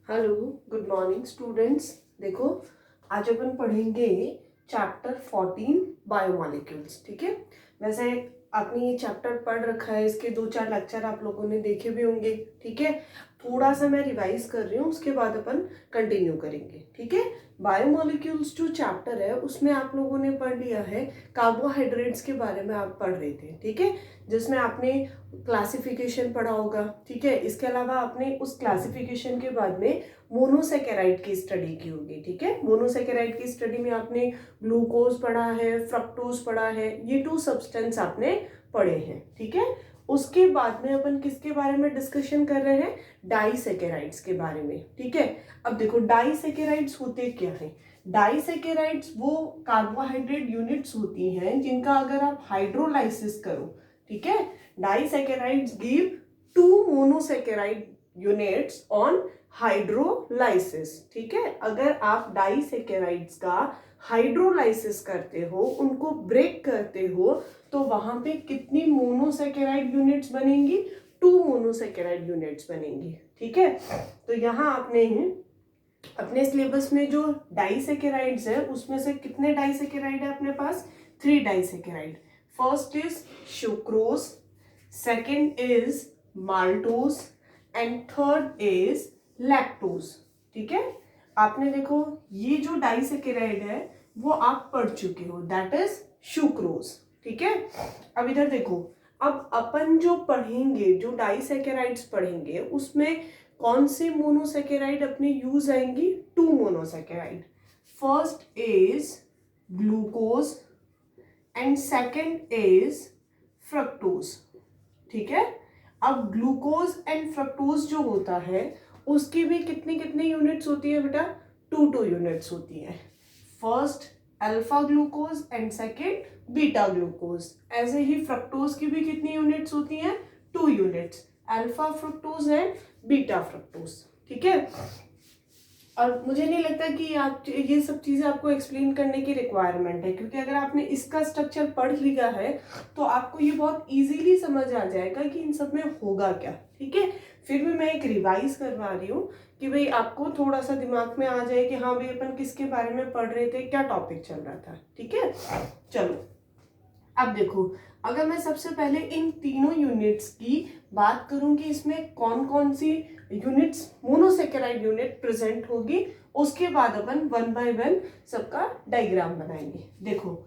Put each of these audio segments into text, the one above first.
Hello, good morning students. देखो, आज अपन पढ़ेंगे चैप्टर 14 बायोमॉलिक्यूल्स। ठीक है। वैसे आपने ये चैप्टर पढ़ रखा है, इसके 2-4 लेक्चर आप लोगों ने देखे भी होंगे। ठीक है। थोड़ा सा मैं रिवाइज कर रही हूँ, उसके बाद अपन कंटिन्यू करेंगे। ठीक है। बायोमॉलिक्यूल्स जो चैप्टर है उसमें आप लोगों ने पढ़ लिया है, कार्बोहाइड्रेट्स के बारे में आप पढ़ रहे थे। ठीक है। जिसमें आपने क्लासिफिकेशन पढ़ा होगा। ठीक है। इसके अलावा आपने उस क्लासिफिकेशन के बाद में मोनोसेकेराइड की स्टडी की होगी। ठीक है। मोनोसेकेराइड की स्टडी में आपने ग्लूकोज पढ़ा है, फ्रक्टोज पढ़ा है, ये 2 सब्सटेंस आपने पढ़े हैं। ठीक है। उसके बाद में अपन किसके बारे में डिस्कशन कर रहे हैं? डाइसेकेराइड्स के बारे में। ठीक है। अब देखो, डाइसेकेराइड्स होते क्या है? डाइसेकेराइड्स वो कार्बोहाइड्रेट यूनिट्स होती हैं जिनका अगर आप हाइड्रोलाइसिस करो, ठीक है, disaccharides give 2 monosaccharide units on hydrolysis. ठीक है। अगर आप डाइसेकेराइड्स का हाइड्रोलाइसिस करते हो, उनको ब्रेक करते हो, तो वहां पे कितनी मोनोसेकेराइड यूनिट्स बनेंगी? 2 मोनोसेकेराइड यूनिट्स बनेंगी। ठीक है। तो यहाँ आपने अपने सिलेबस में जो डाइसेकेराइड्स है उसमें से कितने डाइसेकेराइड है अपने पास? 3 disaccharide. First is sucrose, second is maltose and third is lactose. ठीक है। आपने देखो, ये जो डाइसेकेराइड है वो आप पढ़ चुके हो, दैट इज सुक्रोज। ठीक है। अब इधर देखो, अब अपन जो पढ़ेंगे, जो डाइसेकेराइड्स पढ़ेंगे, उसमें कौन सी मोनोसेकेराइड अपने यूज आएंगी? 2 monosaccharide. First is glucose and second is fructose. ठीक है। अब ग्लूकोज एंड फ्रक्टोज जो होता है उसकी भी कितनी कितनी यूनिट्स होती है बेटा? 2 यूनिट्स होती है। First alpha glucose and second beta glucose. ऐसे ही फ्रक्टोज की भी कितनी यूनिट्स होती हैं? 2 units, alpha fructose and beta fructose. ठीक है। और मुझे नहीं लगता कि आप ये सब चीज़ें आपको एक्सप्लेन करने की रिक्वायरमेंट है, क्योंकि अगर आपने इसका स्ट्रक्चर पढ़ लिया है तो आपको ये बहुत इजीली समझ आ जाएगा कि इन सब में होगा क्या। ठीक है। फिर भी मैं एक रिवाइज करवा रही हूँ कि भाई आपको थोड़ा सा दिमाग में आ जाए कि हाँ भाई अपन किसके बारे में पढ़ रहे थे, क्या टॉपिक चल रहा था। ठीक है। चलो, अब देखो, अगर मैं सबसे पहले इन तीनों यूनिट्स की बात करूंगी, इसमें कौन कौन सी यूनिट्स मोनोसेकेराइड यूनिट प्रेजेंट होगी, उसके बाद अपन 1 बाय 1 सबका डायग्राम बनाएंगे। देखो,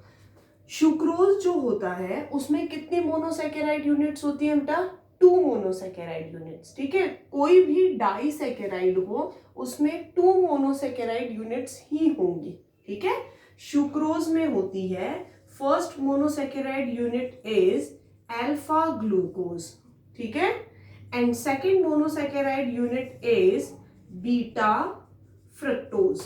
सुक्रोज जो होता है उसमें कितनी मोनोसेकेराइड यूनिट्स होती है बेटा? 2 मोनोसेकेराइड यूनिट्स। ठीक है। कोई भी डाइसेकेराइड हो उसमें 2 मोनोसेकेराइड यूनिट्स ही होंगी। ठीक है। सुक्रोज में होती है, first monosaccharide unit is alpha glucose. ठीक है। And second monosaccharide unit is beta fructose.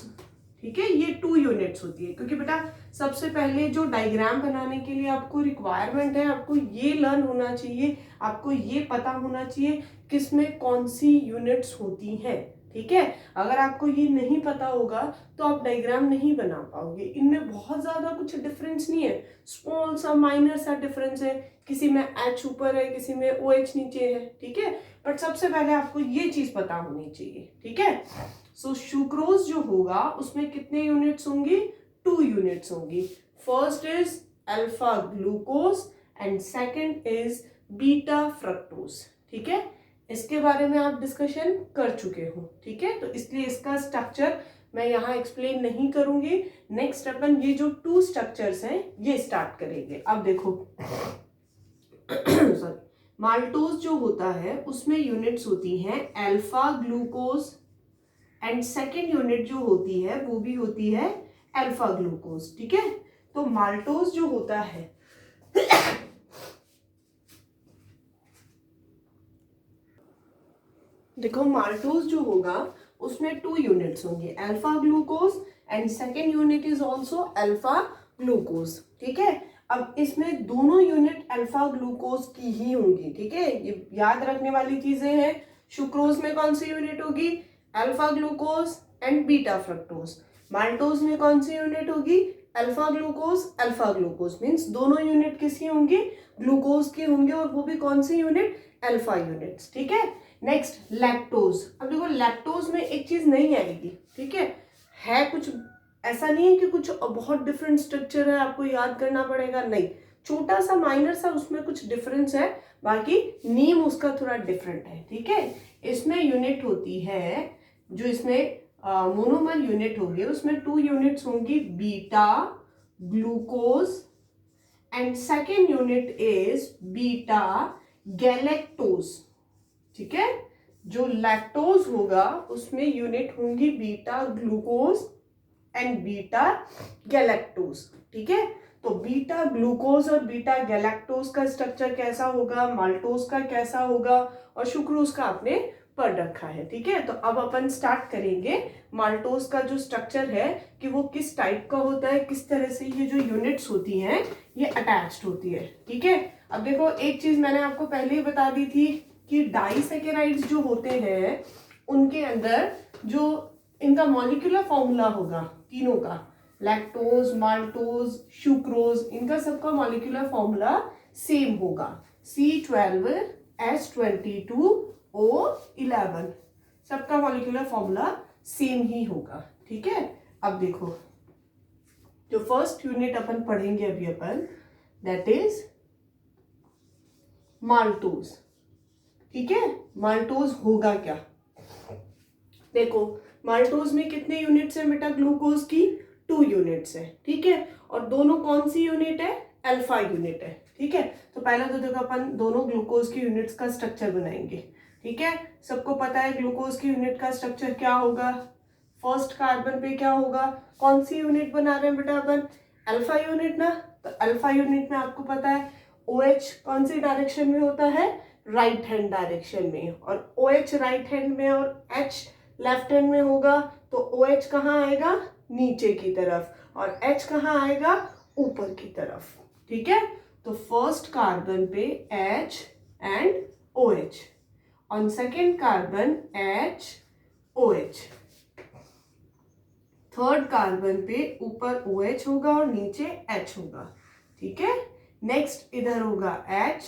ठीक है। ये 2 यूनिट्स होती है, क्योंकि बेटा सबसे पहले जो डायग्राम बनाने के लिए आपको रिक्वायरमेंट है, आपको ये लर्न होना चाहिए, आपको ये पता होना चाहिए किसमें कौन सी यूनिट्स होती हैं। ठीक है। अगर आपको ये नहीं पता होगा तो आप डायग्राम नहीं बना पाओगे। इनमें बहुत ज्यादा कुछ डिफरेंस नहीं है, स्मॉल सा माइनर सा डिफरेंस है, किसी में H ऊपर है, किसी में OH नीचे है। ठीक है। बट सबसे पहले आपको ये चीज पता होनी चाहिए। ठीक है। सो सुक्रोज जो होगा उसमें कितने यूनिट्स होंगी? 2 यूनिट्स होंगी। First is alpha glucose and second is beta fructose. ठीक है। इसके बारे में आप डिस्कशन कर चुके हो। ठीक है। तो इसलिए इसका स्ट्रक्चर मैं यहाँ एक्सप्लेन नहीं करूंगी। नेक्स्ट अपन ये जो 2 स्ट्रक्चर्स हैं ये स्टार्ट करेंगे। अब देखो सॉरी, माल्टोज जो होता है उसमें यूनिट्स होती हैं alpha glucose and second unit जो होती है वो भी होती है अल्फा ग्लूकोज। ठीक है। तो माल्टोज जो होता है देखो, माल्टोज जो होगा उसमें 2 यूनिट्स होंगे, alpha glucose and second unit is also alpha glucose. ठीक है। अब इसमें दोनों यूनिट अल्फा ग्लूकोज की ही होंगी। ठीक है। ये याद रखने वाली चीजें हैं। सुक्रोज में कौन सी यूनिट होगी? Alpha glucose and beta fructose. Maltose में कौन सी यूनिट होगी? अल्फा ग्लूकोज मीन्स दोनों यूनिट किसकी होंगी? ग्लूकोज की होंगे, और वो भी कौन सी यूनिट? Alpha units. ठीक है। Next lactose. अब देखो लैक्टोज में एक चीज नहीं आएगी, ठीक है कुछ ऐसा नहीं है कि कुछ बहुत डिफरेंट स्ट्रक्चर है आपको याद करना पड़ेगा, नहीं, छोटा सा माइनर सा उसमें कुछ डिफरेंस है, बाकी नेम उसका थोड़ा डिफरेंट है, ठीक है। इसमें यूनिट होती है, जो इसमें मोनोमर यूनिट होगी उसमें 2 यूनिट्स होंगी, beta glucose and second unit is beta galactose, ठीक है। जो लैक्टोज होगा उसमें यूनिट होंगी beta glucose and beta galactose, ठीक है। तो बीटा ग्लूकोज और बीटा गैलेक्टोज का स्ट्रक्चर कैसा होगा, माल्टोज का कैसा होगा और सुक्रोज का आपने पढ़ रखा है, ठीक है। तो अब अपन स्टार्ट करेंगे माल्टोज का जो स्ट्रक्चर है कि वो किस टाइप का होता है, किस तरह से ये जो यूनिट्स होती हैं ये अटैच्ड होती है, ठीक है। अब देखो एक चीज मैंने आपको पहले ही बता दी थी कि डाइसैकेराइड्स जो होते हैं उनके अंदर जो इनका मॉलिक्यूलर फॉर्मूला होगा तीनों का, लैक्टोज, माल्टोज, सुक्रोज, इनका सबका मॉलिक्यूलर फॉर्मूला सेम होगा, C12H22O11, सबका मॉलिक्यूलर फॉर्मूला सेम ही होगा, ठीक है। अब देखो जो फर्स्ट यूनिट अपन पढ़ेंगे अभी अपन, दैट इज माल्टोज, ठीक है। माल्टोज होगा क्या, देखो माल्टोज में कितने यूनिट्स है बेटा, ग्लूकोज की 2 यूनिट्स है, ठीक है। और दोनों कौन सी यूनिट है, अल्फा यूनिट है, ठीक है। तो पहले तो देखो अपन दोनों ग्लूकोज की यूनिट्स का स्ट्रक्चर बनाएंगे, ठीक है। सबको पता है ग्लूकोज की यूनिट का स्ट्रक्चर क्या होगा, फर्स्ट कार्बन पे क्या होगा, कौन सी यूनिट बना रहे हैं बेटा अपन, अल्फा यूनिट ना। तो अल्फा यूनिट में आपको पता है OH कौन सी डायरेक्शन में होता है, राइट हैंड डायरेक्शन में, और OH राइट हैंड में और H लेफ्ट हैंड में होगा, तो OH कहाँ आएगा, नीचे की तरफ, और H कहाँ आएगा, ऊपर की तरफ, ठीक है। तो फर्स्ट कार्बन पे H and OH, on second carbon H OH, third carbon पे ऊपर OH होगा और नीचे H होगा, ठीक है। नेक्स्ट इधर होगा H,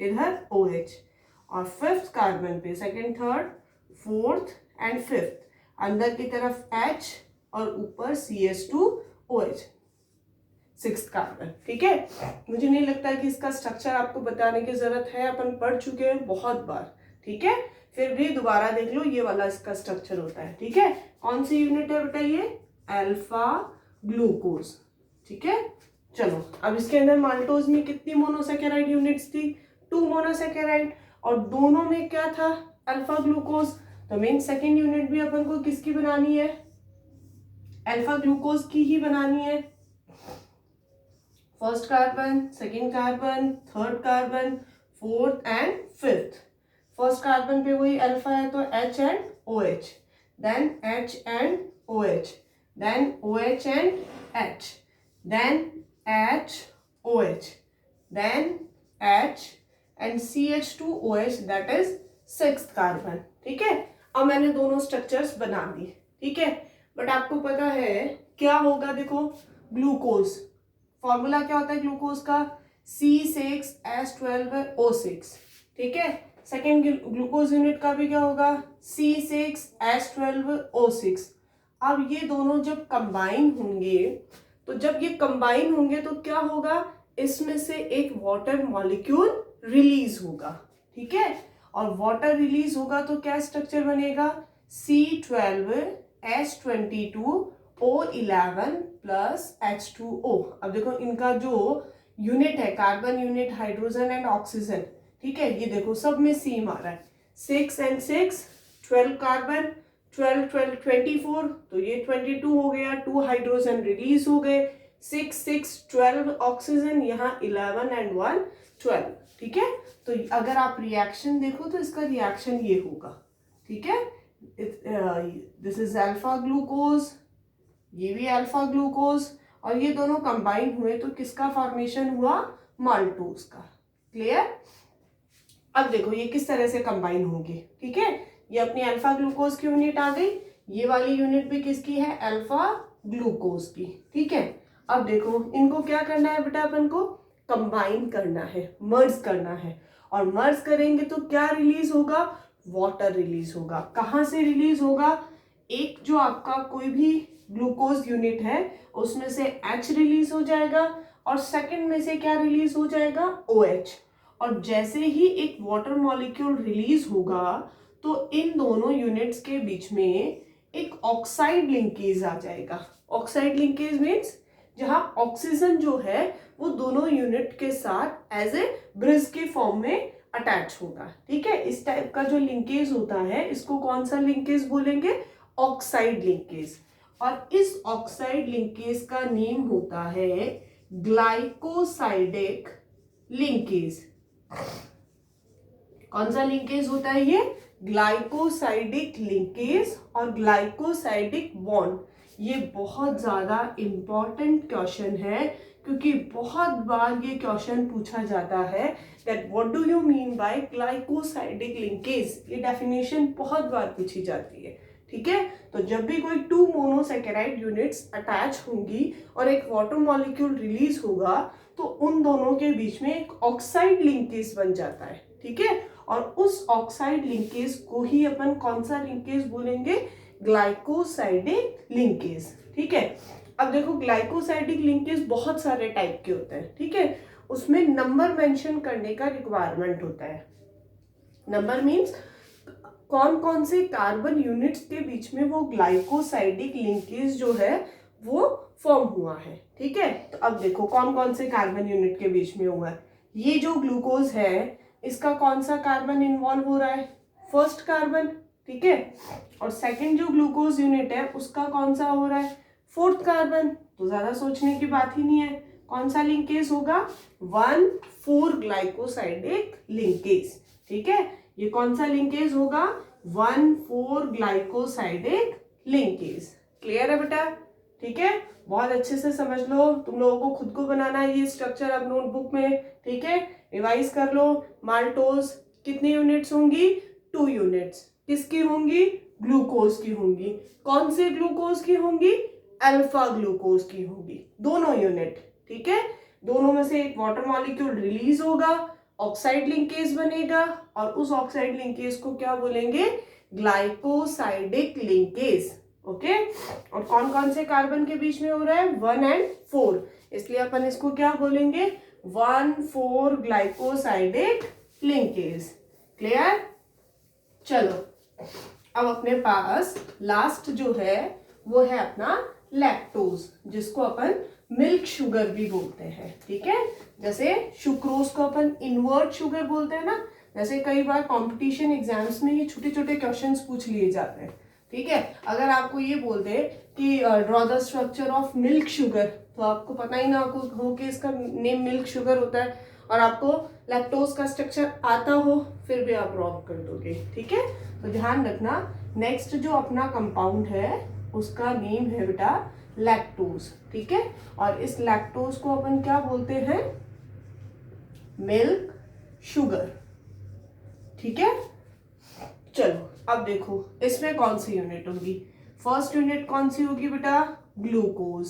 इधर OH, और फिफ्थ कार्बन पे second, third, fourth and fifth, अंदर की तरफ H और ऊपर CH2OH, सिक्स्थ कार्बन, ठीक है। मुझे नहीं लगता कि इसका स्ट्रक्चर आपको बताने की जरूरत है, अपन पढ़ चुके हैं बहुत बार, ठीक है। फिर भी दोबारा देख लो, ये वाला इसका स्ट्रक्चर होता है, ठीक है। कौन सी यूनिट है बेटा, ये अल्फा ग्लूकोज, ठीक है। चलो अब इसके अंदर माल्टोज में कितनी मोनोसैकेराइड यूनिट्स थी, 2 मोनोसैकेराइड, और दोनों में क्या था, अल्फा ग्लूकोज। तो मेन सेकेंड यूनिट भी अपन को किसकी बनानी है, अल्फा ग्लूकोज की ही बनानी है। First carbon, second carbon, third carbon, fourth and fifth. First carbon पे वही अल्फा है तो H and OH, then H and OH, then OH and H, then H, OH, then H and CH2OH, that is sixth carbon, ठीक है। अब मैंने दोनों structures बना दी, ठीक है। बट आपको पता है क्या होगा, देखो ग्लूकोज फॉर्मूला क्या होता है ग्लूकोज का, C6H12O6, ठीक है। सेकेंड ग्लूकोज यूनिट का भी क्या होगा, C6H12O6। अब ये दोनों जब कंबाइन होंगे, तो जब ये कंबाइन होंगे तो क्या होगा, इसमें से एक वाटर मॉलिक्यूल रिलीज होगा, ठीक है। और वाटर रिलीज होगा तो क्या स्ट्रक्चर बनेगा, C12H22O11 प्लस H2O। अब देखो इनका जो यूनिट है, carbon unit, hydrogen and oxygen, ठीक है, ये देखो सब में सेम आ रहा है, 6 एंड 6, 12 कार्बन, 12 12 24, तो ये 22 हो गया, 2 हाइड्रोजन रिलीज हो गए, 6 6 12 ऑक्सीजन, यहाँ 11 एंड 1 12, ठीक है। तो अगर आप रिएक्शन देखो तो इसका रिएक्शन ये होगा, ठीक है। दिस इज अल्फा ग्लूकोज, ये भी अल्फा ग्लूकोज, और ये दोनों कंबाइन हुए तो किसका फॉर्मेशन हुआ, माल्टोज का, क्लियर। अब देखो ये किस तरह से कंबाइन होंगे, ठीक है। ये अपनी अल्फा ग्लूकोज की यूनिट आ गई, ये वाली यूनिट भी किसकी है, अल्फा ग्लूकोज की, ठीक है। अब देखो इनको क्या करना है बेटा, अपन को कंबाइन करना है, मर्ज करना है, और मर्ज करेंगे तो क्या रिलीज होगा, वाटर रिलीज होगा। कहाँ से रिलीज होगा? एक जो आपका कोई भी ग्लूकोज यूनिट है उसमें से H रिलीज हो जाएगा और सेकंड में से क्या रिलीज हो जाएगा? OH। और जैसे ही एक वाटर मॉलिक्यूल रिलीज होगा तो इन दोनों यूनिट्स के बीच में एक ऑक्साइड लिंकेज आ जाएगा। ऑक्साइड लिंकेज मीन्स जहां ऑक्सीजन जो है वो दोनों यूनिट के साथ एज ए ब्रिज के फॉर्म में अटैच होगा। ठीक है, इस टाइप का जो लिंकेज होता है इसको कौन सा लिंकेज बोलेंगे? Oxide linkage. और इस ऑक्साइड लिंकेज का नेम होता है ग्लाइकोसाइडिक लिंकेज। कौन सा लिंकेज होता है ये? ग्लाइकोसाइडिक लिंकेज और ग्लाइकोसाइडिक बॉन्ड। ये बहुत ज्यादा इंपॉर्टेंट क्वेश्चन है क्योंकि बहुत बार ये क्वेश्चन पूछा जाता है that what do you mean by glycosidic linkage. ये डेफिनेशन बहुत बार पूछी जाती है। ठीक है, तो जब भी कोई टू मोनोसैकेराइड यूनिट्स अटैच होंगी और एक वाटर मॉलिक्यूल रिलीज होगा तो उन दोनों के बीच में एक ऑक्साइड लिंकेज बन जाता है। ठीक है, और उस ऑक्साइड लिंकेज को ही अपन कौन सा लिंकेज बोलेंगे? Glycosidic linkage. ठीक है, अब देखो ग्लाइकोसाइडिक लिंकेज बहुत सारे टाइप के होते हैं। ठीक है, उसमें नंबर मेंशन करने का रिक्वायरमेंट होता है। नंबर मीन्स कौन कौन से कार्बन यूनिट्स के बीच में वो ग्लाइकोसाइडिक लिंकेज जो है वो फॉर्म हुआ है। ठीक है, तो अब देखो कौन कौन से कार्बन यूनिट के बीच में हुआ है। ये जो ग्लूकोज है इसका कौन सा कार्बन इन्वॉल्व हो रहा है? First carbon. ठीक है, और सेकंड जो ग्लूकोज यूनिट है उसका कौन सा हो रहा है? Fourth carbon. तो ज्यादा सोचने की बात ही नहीं है। कौन सा लिंकेज होगा? 1,4 ग्लाइकोसाइडिक लिंकेज। ठीक है, ये कौन सा लिंकेज होगा? 1,4 ग्लाइकोसाइडिक लिंकेज। क्लियर है बेटा? ठीक है, बहुत अच्छे से समझ लो। तुम लोगों को खुद को बनाना है ये स्ट्रक्चर अब नोटबुक में। ठीक है, रिवाइज कर लो। माल्टोज कितनी यूनिट्स होंगी? 2 यूनिट्स। किसकी होंगी? ग्लूकोज की होंगी। कौन से ग्लूकोज की होंगी? अल्फा ग्लूकोज की होंगी। दोनों यूनिट। ठीक है, दोनों में से एक वाटर मॉलिक्यूल रिलीज होगा, ऑक्साइड लिंकेज बनेगा और उस ऑक्साइड लिंकेज को क्या बोलेंगे? Glycosidic linkage. ओके, और कौन कौन से कार्बन के बीच में हो रहा है? 1 और 4, इसलिए अपन इसको क्या बोलेंगे? 1,4 ग्लाइकोसाइडिक लिंकेज। क्लियर? चलो, अब अपने पास लास्ट जो है वो है अपना लैक्टोज, जिसको अपन मिल्क शुगर भी बोलते हैं। ठीक है, जैसे सुक्रोज को अपन इनवर्ट शुगर बोलते हैं ना, वैसे कई बार कंपटीशन एग्जाम्स में ये छोटे छोटे क्वेश्चंस पूछ लिए जाते हैं। ठीक है, अगर आपको ये बोल दे कि draw the structure of milk sugar, तो आपको पता ही ना हो कि इसका नेम मिल्क शुगर होता है और आपको लैक्टोज का स्ट्रक्चर आता हो, फिर भी आप ड्रॉ कर दोगे। ठीक है, तो ध्यान रखना। नेक्स्ट जो अपना कंपाउंड है उसका नेम है बेटा लैक्टोज। ठीक है, और इस लैक्टोज को अपन क्या बोलते हैं? Milk sugar. ठीक है, चलो अब देखो इसमें कौन सी यूनिट होगी। फर्स्ट यूनिट कौन सी होगी बेटा? ग्लूकोज।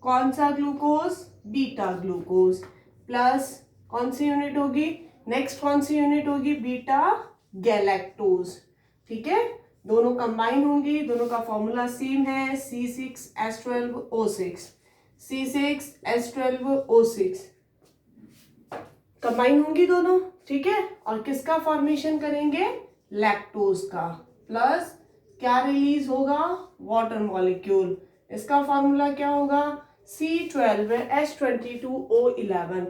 कौन सा ग्लूकोज? Beta glucose. प्लस कौन सी यूनिट होगी? नेक्स्ट कौन सी यूनिट होगी? Beta galactose. ठीक है, दोनों कंबाइन होंगी, दोनों का फॉर्मूला सेम है, C6H12O6। C6H12O6 कंबाइन होंगी दोनों। ठीक है, और किसका फॉर्मेशन करेंगे? लैक्टोज का। प्लस क्या रिलीज होगा? Water molecule. इसका फॉर्मूला क्या होगा? C12H22O11।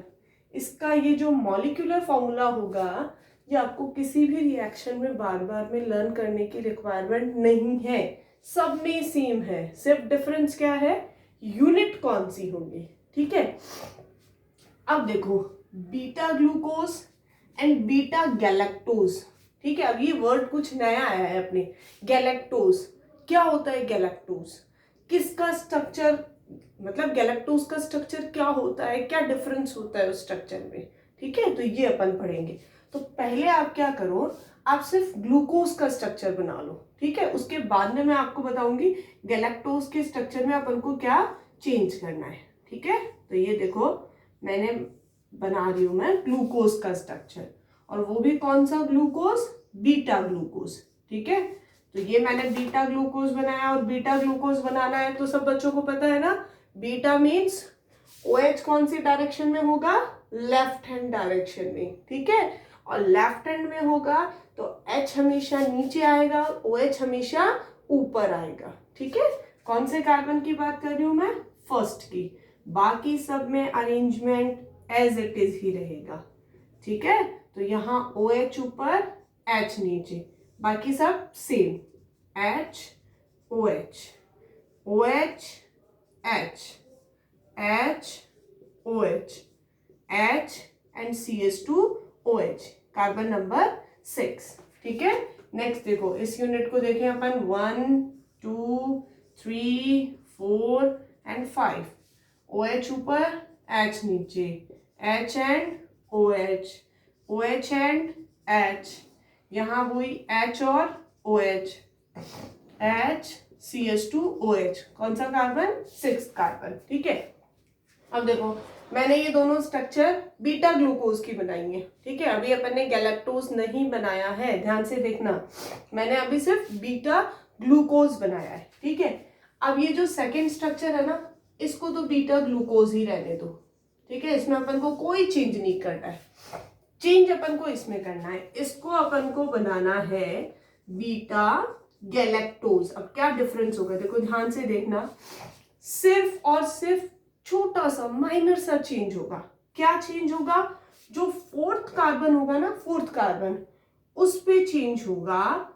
इसका ये जो मॉलिक्यूलर फॉर्मूला होगा ये आपको किसी भी रिएक्शन में बार बार में लर्न करने की रिक्वायरमेंट नहीं है, सब में सेम है। सिर्फ डिफरेंस क्या है? यूनिट कौन सी होगी। ठीक है, अब देखो beta glucose and beta galactose. ठीक है, अब ये वर्ड कुछ नया आया है अपने, गैलेक्टोज। क्या होता है गैलेक्टोज? किसका स्ट्रक्चर, मतलब गैलेक्टोज का स्ट्रक्चर क्या होता है, क्या डिफरेंस होता है उस स्ट्रक्चर में। ठीक है, तो ये अपन पढ़ेंगे। तो पहले आप क्या करो, आप सिर्फ ग्लूकोज का स्ट्रक्चर बना लो। ठीक है, उसके बाद में मैं आपको बताऊंगी गैलेक्टोज के स्ट्रक्चर में अपन को क्या चेंज करना है। ठीक है, तो ये देखो मैंने बना रही हूं मैं ग्लूकोज का स्ट्रक्चर, और वो भी कौन सा ग्लूकोज? Beta glucose. ठीक है, तो ये मैंने बीटा ग्लूकोज बनाया, और बीटा ग्लूकोज बनाना है तो सब बच्चों को पता है ना, बीटा मीन्स OH कौन सी डायरेक्शन में होगा, लेफ्ट हैंड डायरेक्शन में। ठीक है, और लेफ्ट हैंड में होगा तो H हमेशा नीचे आएगा, OH हमेशा ऊपर आएगा। ठीक है, कौन से कार्बन की बात कर रही हूं मैं, फर्स्ट की। बाकी सब में अरेंजमेंट एज इट इज ही रहेगा। ठीक है, तो यहाँ OH ऊपर H नीचे, बाकी सब same, H OH OH H H OH H and CH2OH, carbon number 6। ठीक है, नेक्स्ट देखो, इस यूनिट को देखें अपन 1 2 3 4 एंड 5। OH ऊपर H नीचे, H and OH OH and H, यहाँ हुई H और OH, H CH2OH, कौन सा कार्बन, 6 कार्बन। ठीक है, अब देखो मैंने ये दोनों स्ट्रक्चर बीटा ग्लूकोज की बनाई है। ठीक है, अभी अपन ने गैलेक्टोज नहीं बनाया है, ध्यान से देखना, मैंने अभी सिर्फ बीटा ग्लूकोज बनाया है। ठीक है, अब ये जो सेकेंड स्ट्रक्चर है ना, इसको तो बीटा ग्लूकोज ही रहने दो। ठीक है, इसमें अपन को कोई चेंज नहीं करना है, चेंज अपन को इसमें करना है, इसको अपन को बनाना है बीटा गैलेक्टोज। अब क्या डिफरेंस होगा, देखो ध्यान से देखना, सिर्फ और सिर्फ छोटा सा माइनर सा चेंज होगा। क्या चेंज होगा, जो फोर्थ कार्बन होगा ना, फोर्थ कार्बन, उस पे चेंज होगा।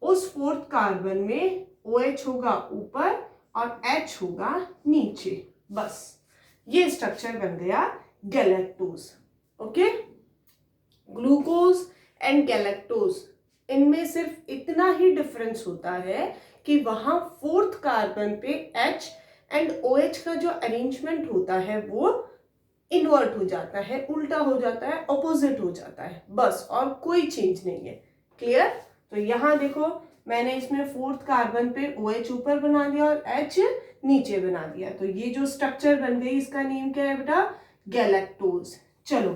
उस फोर्थ कार्बन में OH होगा ऊपर और H होगा नीचे, बस ये स्ट्रक्चर बन गया galactose. Okay, glucose and galactose, इनमें सिर्फ इतना ही डिफरेंस होता है कि वहां फोर्थ कार्बन पे H एंड OH का जो अरेंजमेंट होता है वो इन्वर्ट हो जाता है, उल्टा हो जाता है, ऑपोजिट हो जाता है, बस, और कोई चेंज नहीं है। क्लियर, तो यहाँ देखो मैंने इसमें फोर्थ कार्बन पे OH ऊपर बना दिया और H नीचे बना दिया, तो ये जो स्ट्रक्चर बन गई इसका नेम क्या है बेटा, गैलेक्टोज। चलो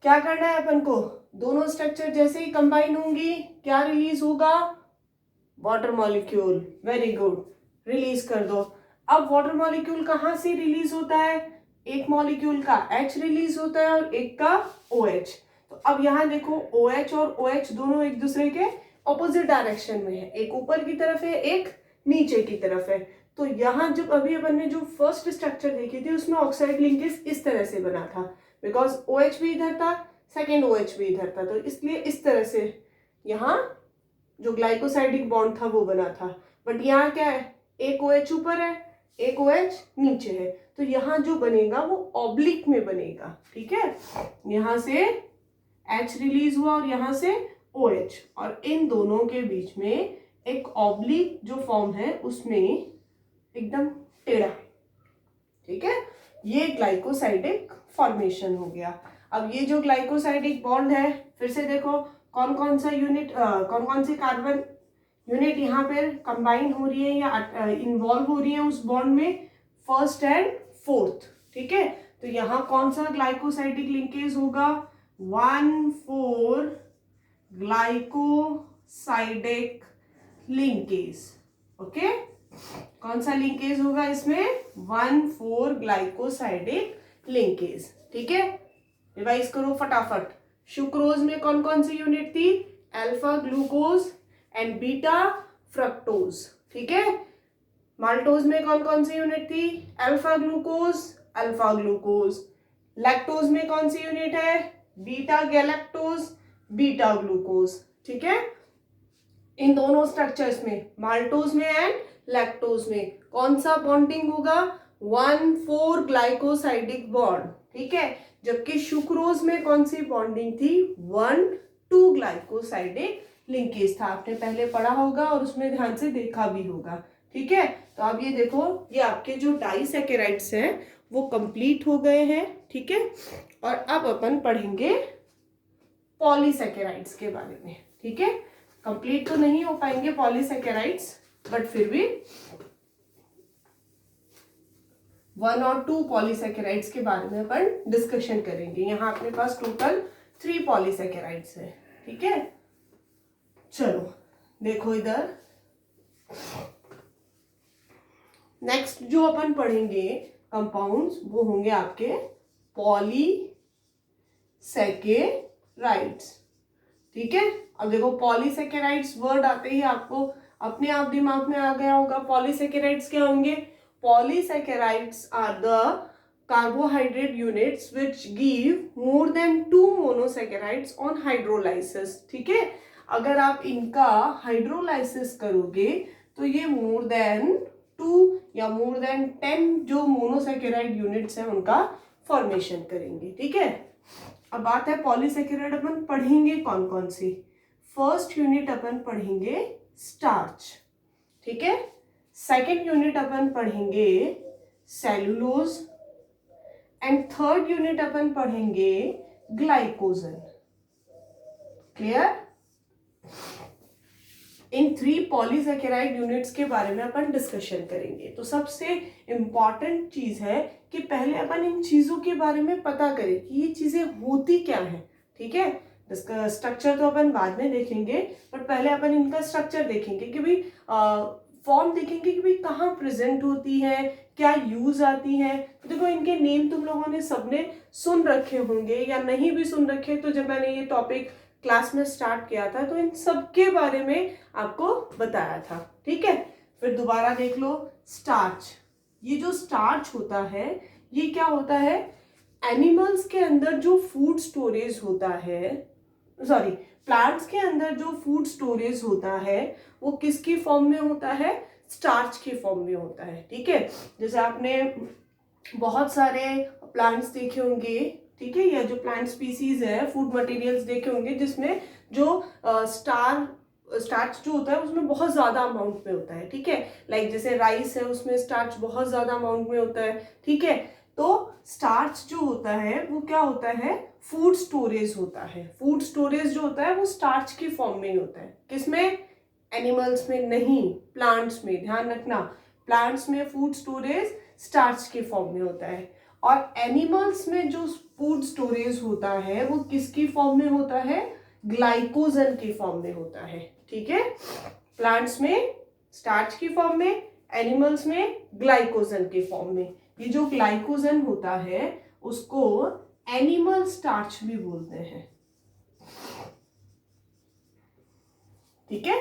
क्या करना है अपन को, दोनों स्ट्रक्चर जैसे ही कंबाइन होंगी क्या रिलीज होगा, water molecule. Very good, release कर दो। अब वाटर मॉलिक्यूल कहाँ से रिलीज होता है, एक मॉलिक्यूल का H रिलीज होता है और एक का OH। तो अब यहाँ देखो OH और OH दोनों एक दूसरे के ऑपोजिट डायरेक्शन में है, एक ऊपर की तरफ है, एक नीचे की तरफ है। तो यहाँ जब अभी अपन ने जो फर्स्ट स्ट्रक्चर देखी थी उसमें ऑक्साइड लिंकेज इस तरह से बना था, बिकॉज OH भी इधर था, सेकेंड OH भी इधर था, तो इसलिए इस तरह से यहाँ जो ग्लाइकोसाइडिक बॉन्ड था वो बना था। बट यहाँ क्या है, एक OH ऊपर है, एक OH नीचे है, तो यहाँ जो बनेगा वो ऑब्लिक में बनेगा। ठीक है, यहाँ से H रिलीज हुआ और यहाँ से OH, और इन दोनों के बीच में एक ऑब्लिक जो फॉर्म है उसमें एकदम टेढ़ा। ठीक है, ये ग्लाइकोसाइडिक फॉर्मेशन हो गया। अब ये जो ग्लाइकोसाइडिक बॉन्ड है, फिर से देखो कौन कौन सा यूनिट, कौन कौन सी कार्बन यूनिट यहाँ पर कंबाइन हो रही है या इन्वॉल्व हो रही है उस बॉन्ड में, फर्स्ट एंड फोर्थ। ठीक है, तो यहाँ कौन सा ग्लाइकोसाइडिक लिंकेज होगा, 1,4 ग्लाइकोसाइडिक लिंकेज। ओके, कौन सा लिंकेज होगा इसमें, 1,4 ग्लाइकोसाइडिक लिंकेज। ठीक है, रिवाइज करो फटाफट। सुक्रोज में कौन कौन सी यूनिट थी, alpha glucose and beta fructose. ठीक है, माल्टोज में कौन कौन सी यूनिट थी, alpha glucose, alpha glucose. Lactose में कौन सी यूनिट है, बीटा गैलेक्टोज, बीटा ग्लूकोज। ठीक है, इन दोनों स्ट्रक्चर्स में, माल्टोज में एंड लैक्टोज में, कौन सा बॉन्डिंग होगा, 1,4 ग्लाइकोसाइडिक बॉन्ड। ठीक है, जबकि सुक्रोज में कौन सी बॉन्डिंग थी, 1,2 ग्लाइकोसाइडिक लिंकेज था। आपने पहले पढ़ा होगा और उसमें ध्यान से देखा भी होगा। ठीक है, तो अब ये देखो, ये आपके जो डाइसैकेराइड्स हैं वो कंप्लीट हो गए हैं। ठीक है, और अब अपन पढ़ेंगे पॉलीसैकेराइड्स के बारे में। ठीक है, कंप्लीट तो नहीं हो पाएंगे पॉलीसैकेराइड्स, बट फिर भी 1 और 2 पॉलीसैकेराइड्स के बारे में अपन डिस्कशन करेंगे। यहाँ अपने पास टोटल 3 पॉलीसैकेराइड्स है। ठीक है, चलो देखो इधर, नेक्स्ट जो अपन पढ़ेंगे कंपाउंड्स वो होंगे आपके पॉलीसैकेराइड्स। ठीक है, अब देखो पॉलीसैकेराइड्स वर्ड आते ही आपको अपने आप दिमाग में आ गया होगा। पॉलीसैकेराइड्स क्या होंगे? Polysaccharides are the carbohydrate units which give more than 2 monosaccharides on hydrolysis। ठीक है, अगर आप इनका हाइड्रोलाइसिस करोगे तो ये मोर देन 2 या मोर देन 10 जो मोनोसैकेराइड यूनिट्स हैं उनका फॉर्मेशन करेंगे। ठीक है, अब बात है पॉलीसैकेराइड अपन पढ़ेंगे कौन कौन सी। फर्स्ट यूनिट अपन पढ़ेंगे स्टार्च। ठीक है, सेकेंड यूनिट अपन पढ़ेंगे सेलुलोज एंड थर्ड यूनिट अपन पढ़ेंगे ग्लाइकोजन। क्लियर? इन 3 पॉलीसैकेराइड यूनिट्स के बारे में अपन डिस्कशन करेंगे। तो सबसे इंपॉर्टेंट चीज है कि पहले अपन इन चीजों के बारे में पता करें कि ये चीजें होती क्या है। ठीक है, इसका स्ट्रक्चर तो अपन बाद में देखेंगे, बट पहले अपन इनका स्ट्रक्चर देखेंगे कि भाई फॉर्म देखेंगे कि भाई कहाँ प्रेजेंट होती है, क्या यूज आती है। तो देखो इनके नेम तुम लोगों ने सबने सुन रखे होंगे या नहीं भी सुन रखे, तो जब मैंने ये टॉपिक क्लास में स्टार्ट किया था तो इन सब के बारे में आपको बताया था। ठीक है, फिर दोबारा देख लो स्टार्च। ये जो स्टार्च होता है ये क्या होता है? एनिमल्स के अंदर जो फूड स्टोरेज होता है, सॉरी प्लांट्स के अंदर जो फूड स्टोरेज होता है वो किसकी फॉर्म में होता है? स्टार्च के फॉर्म में होता है। ठीक है, जैसे आपने बहुत सारे प्लांट्स देखे होंगे, ठीक है, या जो प्लांट स्पीसीज है, फूड मटेरियल्स देखे होंगे जिसमें जो स्टार्च जो होता है उसमें बहुत ज्यादा अमाउंट में होता है। ठीक है, लाइक जैसे राइस है उसमें स्टार्च बहुत ज्यादा अमाउंट में होता है। ठीक है, तो स्टार्च जो होता है वो क्या होता है? फूड स्टोरेज होता है। फूड स्टोरेज जो होता है वो स्टार्च की फॉर्म में ही होता है। किसमें? एनिमल्स में नहीं, प्लांट्स में। ध्यान रखना, प्लांट्स में फूड स्टोरेज स्टार्च के फॉर्म में होता है, और एनिमल्स में जो फूड स्टोरेज होता है वो किसकी फॉर्म में होता है? ग्लाइकोजन की फॉर्म में होता है। ठीक है, प्लांट्स में स्टार्च की फॉर्म में, एनिमल्स में ग्लाइकोजन की फॉर्म में। ये जो ग्लाइकोजन होता है उसको एनिमल स्टार्च भी बोलते हैं। ठीक है,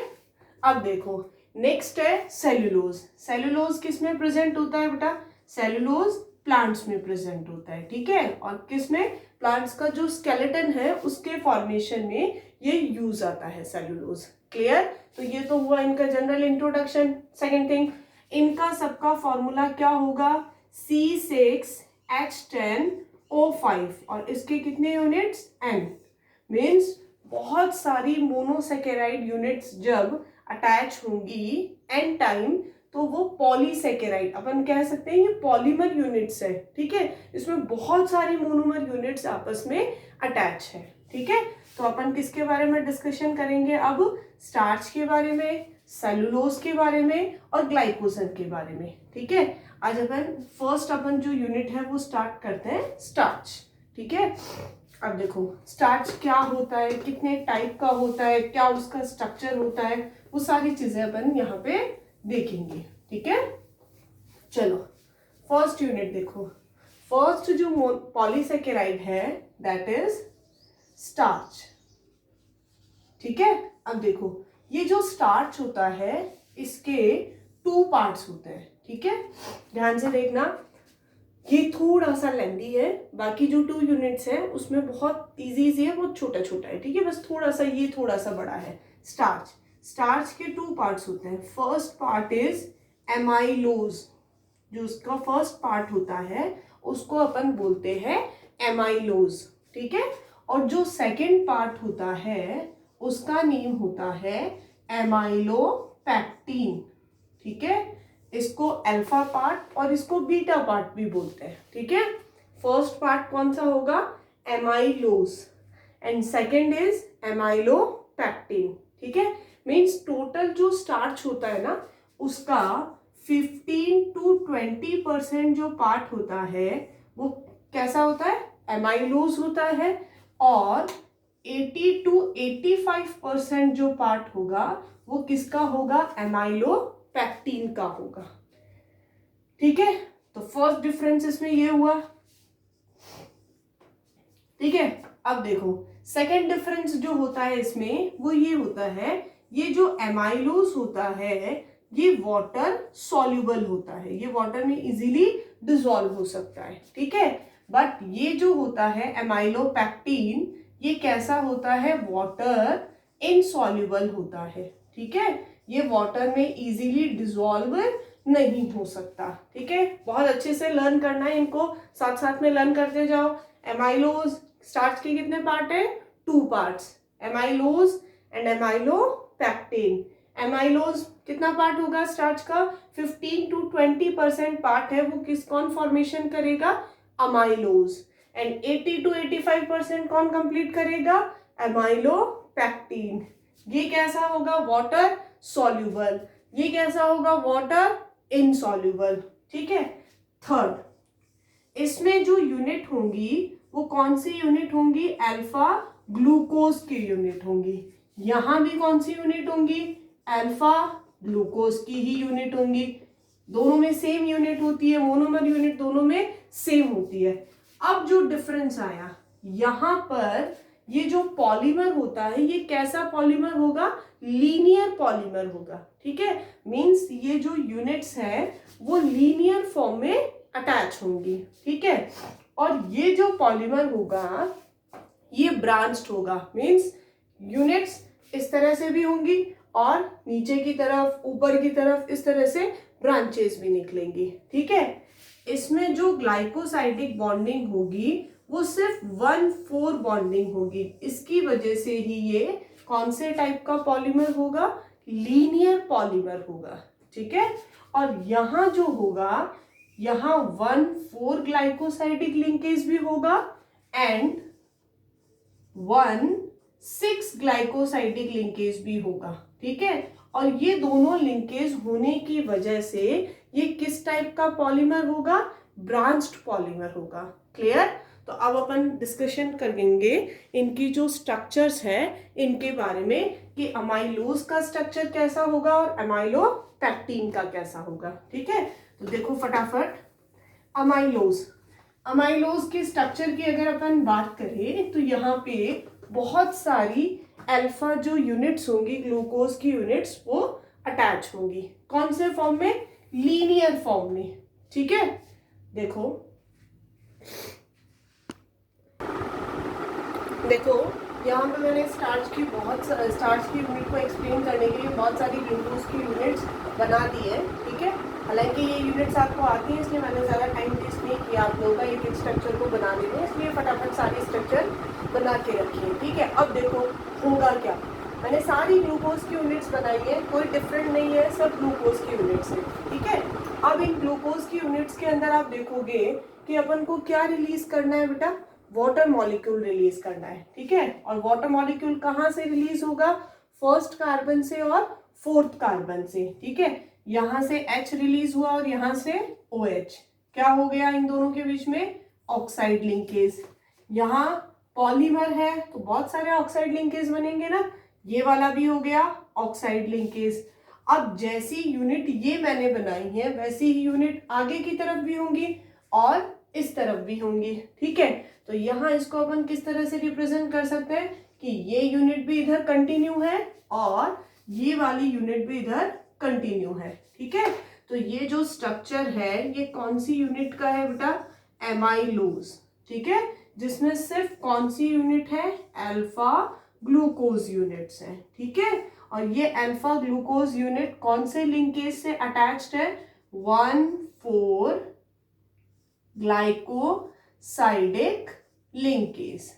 अब देखो नेक्स्ट है सेल्यूलोज। सेल्यूलोज किस में प्रेजेंट होता है बेटा? सेल्यूलोज प्लांट्स में प्रेजेंट होता है। ठीक है, और किस में? प्लांट्स का जो स्केलेटन है उसके फॉर्मेशन में ये यूज आता है सेल्यूलोज। क्लियर? तो ये तो हुआ इनका जनरल इंट्रोडक्शन। सेकेंड थिंग, इनका सबका फॉर्मूला क्या होगा? C6H10O5, और इसके कितने यूनिट्स? N। मीन्स बहुत सारी मोनोसैकेराइड यूनिट्स जब अटैच होंगी एन टाइम तो वो पॉलीसैकेराइड अपन कह सकते हैं, ये पॉलीमर यूनिट्स है। ठीक है, इसमें बहुत सारी मोनोमर यूनिट्स आपस में अटैच है। ठीक है, तो अपन किसके बारे में डिस्कशन करेंगे अब? स्टार्च के बारे में, सेलुलोज के बारे में और ग्लाइकोजन के बारे में। ठीक है, आज अपन जो यूनिट है वो स्टार्ट करते हैं स्टार्च। ठीक है, अब देखो स्टार्च क्या होता है, कितने टाइप का होता है, क्या उसका स्ट्रक्चर होता है, वो सारी चीजें अपन यहाँ पे देखेंगे। ठीक है, चलो फर्स्ट यूनिट देखो। फर्स्ट जो पॉलीसैकेराइड है दैट इज स्टार्च। ठीक है, अब देखो ये जो स्टार्च होता है इसके 2 पार्ट्स होते हैं। ठीक है, ध्यान से देखना, ये थोड़ा सा लेंदी है, बाकी जो 2 यूनिट्स हैं उसमें बहुत इजी है, बहुत छोटा छोटा है। ठीक है, बस थोड़ा सा ये थोड़ा सा बड़ा है। स्टार्च के 2 पार्ट्स होते हैं। First part is amylose. जो उसका फर्स्ट पार्ट होता है उसको अपन बोलते हैं एमाइलोज। ठीक है, और जो सेकेंड पार्ट होता है उसका नेम होता है एमाइलोपेक्टिन। ठीक है, इसको अल्फा पार्ट और इसको बीटा पार्ट भी बोलते हैं। ठीक है, फर्स्ट पार्ट कौन सा होगा? Amylose, and second is amylopectin. ठीक है, मीन्स टोटल जो स्टार्च होता है ना उसका 15 to 20% जो पार्ट होता है वो कैसा होता है? एमाइलोज होता है, और 80 to 85% जो पार्ट होगा वो किसका होगा, एमाइलोपेक्टिन का होगा। ठीक है, तो फर्स्ट डिफरेंस इसमें ये हुआ। ठीक है, अब देखो सेकेंड डिफरेंस जो होता है इसमें वो ये होता है, ये जो एमाइलोज होता है ये वाटर सॉल्युबल होता है, ये वाटर में इजीली डिसॉल्व हो सकता है। ठीक है, बट ये जो होता है एमाइलोपेक्टिन ये कैसा होता है, वाटर इनसॉल्युबल होता है। ठीक है, ये वाटर में इजीली डिसॉल्व नहीं हो सकता। ठीक है, बहुत अच्छे से लर्न करना है, इनको साथ साथ में लर्न करते जाओ। एमाइलोज स्टार्च के कितने पार्ट है, 2 parts, amylose and amylopectin. Amylose कितना पार्ट होगा स्टार्च का, 15 to 20% पार्ट है, वो कौन फॉर्मेशन करेगा, अमाइलोज। एंड 80 to 85% कौन कंप्लीट करेगा, एमाइलोपेक्टिन। ये कैसा होगा, वाटर सॉल्युबल, ये कैसा होगा, वाटर इनसॉल्युबल। ठीक है, थर्ड इसमें जो यूनिट होंगी वो कौन सी यूनिट होंगी, अल्फा ग्लूकोज की यूनिट होंगी। यहां भी कौन सी यूनिट होंगी, अल्फा ग्लूकोज की ही यूनिट होंगी। दोनों में सेम यूनिट होती है, मोनोमर यूनिट दोनों में सेम होती है। अब जो डिफरेंस आया यहां पर, ये जो पॉलीमर होता है ये कैसा पॉलीमर होगा, लीनियर पॉलीमर होगा। ठीक है, मींस ये जो यूनिट्स है वो लीनियर फॉर्म में अटैच होंगी। ठीक है, और ये जो पॉलीमर होगा ये ब्रांच्ड होगा, मींस यूनिट्स इस तरह से भी होंगी और नीचे की तरफ ऊपर की तरफ इस तरह से ब्रांचेस भी निकलेंगी। ठीक है, इसमें जो ग्लाइकोसाइडिक बॉन्डिंग होगी वो सिर्फ 1,4 बॉन्डिंग होगी। इसकी वजह से ही ये कौन से टाइप का पॉलीमर होगा, लीनियर पॉलीमर होगा। ठीक है, और यहाँ जो होगा यहाँ 1,4 ग्लाइकोसाइडिक लिंकेज भी होगा एंड 1,6 ग्लाइकोसाइडिक लिंकेज भी होगा। ठीक है, और ये दोनों लिंकेज होने की वजह से ये किस टाइप का पॉलीमर होगा, ब्रांच्ड पॉलीमर होगा। क्लियर, तो अब अपन डिस्कशन करेंगे इनकी जो स्ट्रक्चर्स है इनके बारे में, कि अमाइलोज का स्ट्रक्चर कैसा होगा और एमाइलोपेक्टिन का कैसा होगा। ठीक है, तो देखो फटाफट, अमाइलोज के स्ट्रक्चर की अगर अपन बात करें तो यहाँ पे बहुत सारी अल्फा जो यूनिट्स होंगी, ग्लूकोज की यूनिट्स, वो अटैच होंगी। कौन से फॉर्म में, लीनियर फॉर्म में। ठीक है, देखो यहाँ पे मैंने स्टार्च की यूनिट को एक्सप्लेन करने के लिए बहुत सारी ग्लूकोज की यूनिट्स बना दी है। ठीक है, हालांकि ये यूनिट्स आपको आती हैं, इसलिए मैंने ज़्यादा टाइम वेस्ट नहीं किया आप लोगों का एक स्ट्रक्चर को बनाने में, इसलिए फटाफट सारी स्ट्रक्चर बना के रखी है। ठीक है, अब देखो होगा क्या, मैंने सारी ग्लूकोज की यूनिट्स बनाई है, कोई डिफरेंट नहीं है, सब ग्लूकोज की यूनिट्स है। ठीक है, अब इन ग्लूकोज की यूनिट्स के अंदर आप देखोगे कि अपन को क्या रिलीज करना है बेटा, वाटर मॉलिक्यूल रिलीज करना है। ठीक है, और वाटर मॉलिक्यूल कहाँ से रिलीज होगा, फर्स्ट कार्बन से और फोर्थ कार्बन से। ठीक है, यहाँ से H रिलीज हुआ और यहाँ से OH, क्या हो गया इन दोनों के बीच में, ऑक्साइड लिंकेज। यहाँ पॉलीमर है तो बहुत सारे ऑक्साइड लिंकेज बनेंगे ना, ये वाला भी हो गया ऑक्साइड लिंकेज। अब जैसी यूनिट ये मैंने बनाई है वैसी ही यूनिट आगे की तरफ भी होंगी और इस तरफ भी होंगी। ठीक है, तो यहाँ इसको अपन किस तरह से रिप्रेजेंट कर सकते हैं कि ये यूनिट भी इधर कंटिन्यू है और ये वाली यूनिट भी इधर कंटिन्यू है। ठीक है, तो ये जो स्ट्रक्चर है ये कौन सी यूनिट का है बेटा, एमाइलोज। ठीक है, जिसमें सिर्फ कौन सी यूनिट है, अल्फा ग्लूकोज यूनिट्स है। ठीक है, और ये अल्फा ग्लूकोज यूनिट कौन से लिंकेज से अटैच्ड है, 1,4 ग्लाइकोसाइडिक लिंकेज।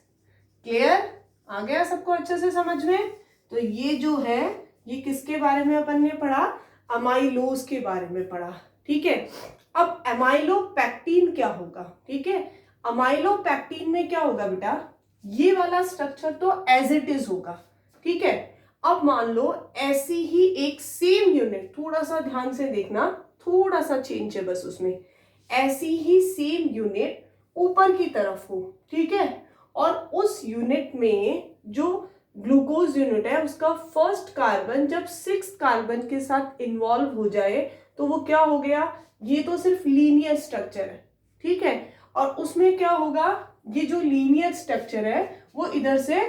क्लियर, आ गया सबको अच्छे से समझ में। तो ये जो है ये किसके बारे में अपन ने पढ़ा, अमाइलोज के बारे में पढ़ा। ठीक है, अब एमाइलोपेक्टिन क्या होगा। ठीक है, अमाइलोपेक्टिन में क्या होगा बेटा, ये वाला स्ट्रक्चर तो एज इट इज होगा। ठीक है, अब मान लो ऐसी ही एक सेम यूनिट, थोड़ा सा ध्यान से देखना, थोड़ा सा चेंज है बस उसमें, ऐसी ही सेम यूनिट ऊपर की तरफ हो। ठीक है, और उस यूनिट में जो ग्लूकोज यूनिट है उसका फर्स्ट कार्बन जब 6 कार्बन के साथ इन्वॉल्व हो जाए तो वो क्या हो गया, ये तो सिर्फ लीनियर स्ट्रक्चर है, ठीक है, और उसमें क्या होगा, ये जो लीनियर स्ट्रक्चर है वो इधर से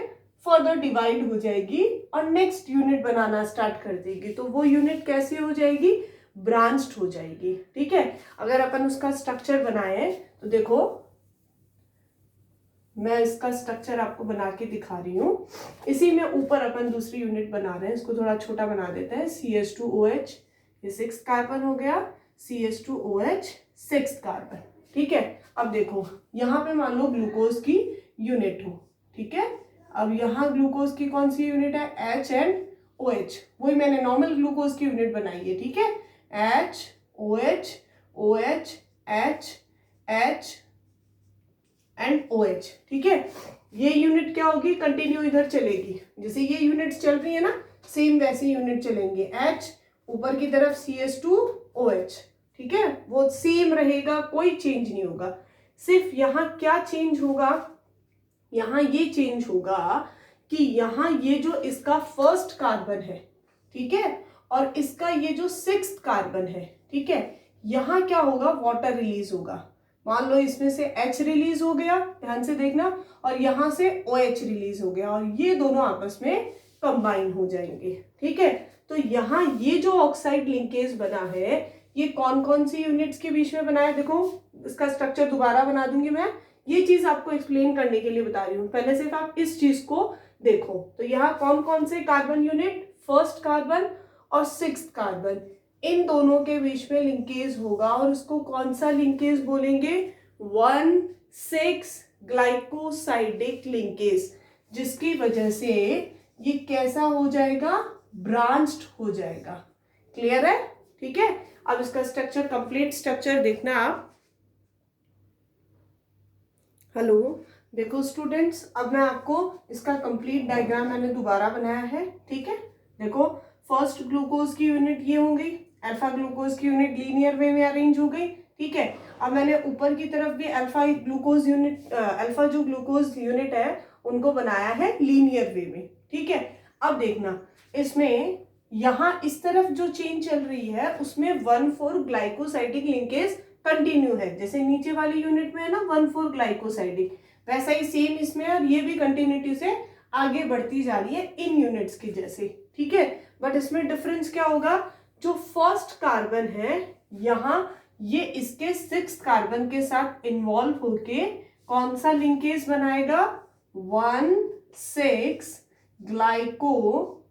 फर्दर डिवाइड हो जाएगी और नेक्स्ट यूनिट बनाना स्टार्ट कर देगी। तो वो यूनिट कैसी हो जाएगी, ब्रांच्ड हो जाएगी, ठीक है। अगर अपन उसका स्ट्रक्चर बनाए तो देखो मैं इसका स्ट्रक्चर आपको बना के दिखा रही हूँ। इसी में ऊपर अपन दूसरी यूनिट बना रहे हैं, इसको थोड़ा छोटा बना देते हैं। CH2OH, ये 6 कार्बन हो गया, CH2OH 6 कार्बन, ठीक है। अब देखो यहाँ पे मान लो ग्लूकोज की यूनिट हो, ठीक है। अब यहाँ ग्लूकोज की कौन सी यूनिट है, H एंड OH, वही मैंने नॉर्मल ग्लूकोज की यूनिट बनाई है, ठीक है। H OH OH H H and OH, ठीक है। ये यूनिट क्या होगी, कंटिन्यू इधर चलेगी, जैसे ये यूनिट्स चल रही है ना, सेम वैसी यूनिट चलेंगे। H ऊपर की तरफ CH2OH, ठीक है, वो सेम रहेगा, कोई चेंज नहीं होगा। सिर्फ यहाँ क्या चेंज होगा, यहाँ ये चेंज होगा कि यहाँ ये जो इसका फर्स्ट कार्बन है, ठीक है, और इसका ये जो 6th कार्बन है, ठीक है, यहाँ क्या होगा, वाटर रिलीज होगा। मान लो इसमें से H रिलीज हो गया, ध्यान से देखना, और यहाँ से OH रिलीज हो गया, और ये दोनों आपस में कंबाइन हो जाएंगे, ठीक है। तो यहाँ ये जो ऑक्साइड लिंकेज बना है, ये कौन कौन सी यूनिट्स के बीच में बना है, देखो इसका स्ट्रक्चर दोबारा बना दूंगी मैं, ये चीज आपको एक्सप्लेन करने के लिए बता रही हूँ, पहले सिर्फ आप इस चीज को देखो। तो यहाँ कौन कौन से कार्बन यूनिट, फर्स्ट कार्बन और 6th कार्बन, इन दोनों के बीच में लिंकेज होगा, और उसको कौन सा लिंकेज बोलेंगे, 1,6 ग्लाइकोसाइडिक लिंकेज, जिसकी वजह से ये कैसा हो जाएगा, ब्रांच्ड हो जाएगा। क्लियर है, ठीक है। अब इसका स्ट्रक्चर, कंप्लीट स्ट्रक्चर देखना आप। हेलो, देखो स्टूडेंट्स, अब मैं आपको इसका कंप्लीट डायग्राम मैंने दोबारा बनाया है, ठीक है। देखो फर्स्ट ग्लूकोज की यूनिट ये हो गई, अल्फा ग्लूकोज की यूनिट लीनियर वे में अरेंज हो गई, ठीक है। अब मैंने ऊपर की तरफ भी अल्फा ग्लूकोज यूनिट, अल्फा जो ग्लूकोज यूनिट है उनको बनाया है लीनियर वे में, ठीक है। अब देखना इसमें यहाँ इस तरफ जो चेन चल रही है उसमें 1,4 ग्लाइकोसाइडिक लिंकेज कंटिन्यू है, जैसे नीचे वाली यूनिट में है ना 1,4 ग्लाइकोसाइडिक, वैसा ही सेम इसमें, और ये भी कंटिन्यूटी से आगे बढ़ती जा रही है इन यूनिट्स की जैसे, ठीक है। बट इसमें डिफरेंस क्या होगा, जो फर्स्ट कार्बन है यहाँ ये इसके 6th कार्बन के साथ इन्वॉल्व होके कौन सा लिंकेज बनाएगा, 1,6 ग्लाइकोसाइडिक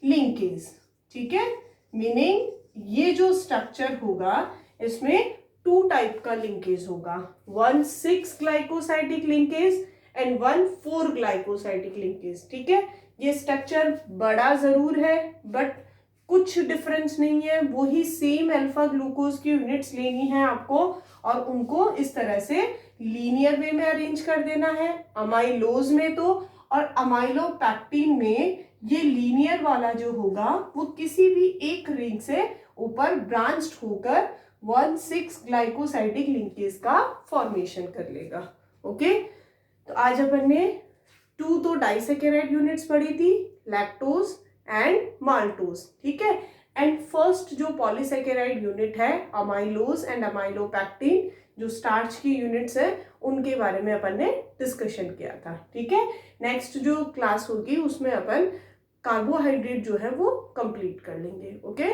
लिंकेज, ठीक है। मीनिंग ये जो स्ट्रक्चर होगा इसमें 2 टाइप का लिंकेज होगा, 1,6 glycosidic linkage and 1,4 glycosidic linkage, ठीक है। ये स्ट्रक्चर बड़ा जरूर है बट कुछ डिफरेंस नहीं है, वही सेम अल्फा ग्लूकोज की यूनिट्स लेनी है आपको और उनको इस तरह से लीनियर वे में अरेंज कर देना है। अमाइलोज में तो और अमाइलोपैक्टिन में ये लीनियर वाला जो होगा वो किसी भी एक रिंग से ऊपर ब्रांच्ड होकर 1,6 ग्लाइकोसाइडिक लिंकेज का फॉर्मेशन कर लेगा। ओके, तो आज अपन ने 2 तो डाइसैकेराइड यूनिट्स पढ़ी थी, लैक्टोज एंड माल्टोज, ठीक है। एंड फर्स्ट जो पॉलीसैकेराइड यूनिट है अमाइलोज एंड अमाइलोपैक्टिन, जो स्टार्च की यूनिट्स है उनके बारे में अपन ने डिस्कशन किया था, ठीक है। नेक्स्ट जो क्लास होगी उसमें अपन कार्बोहाइड्रेट जो है वो कंप्लीट कर लेंगे। ओके।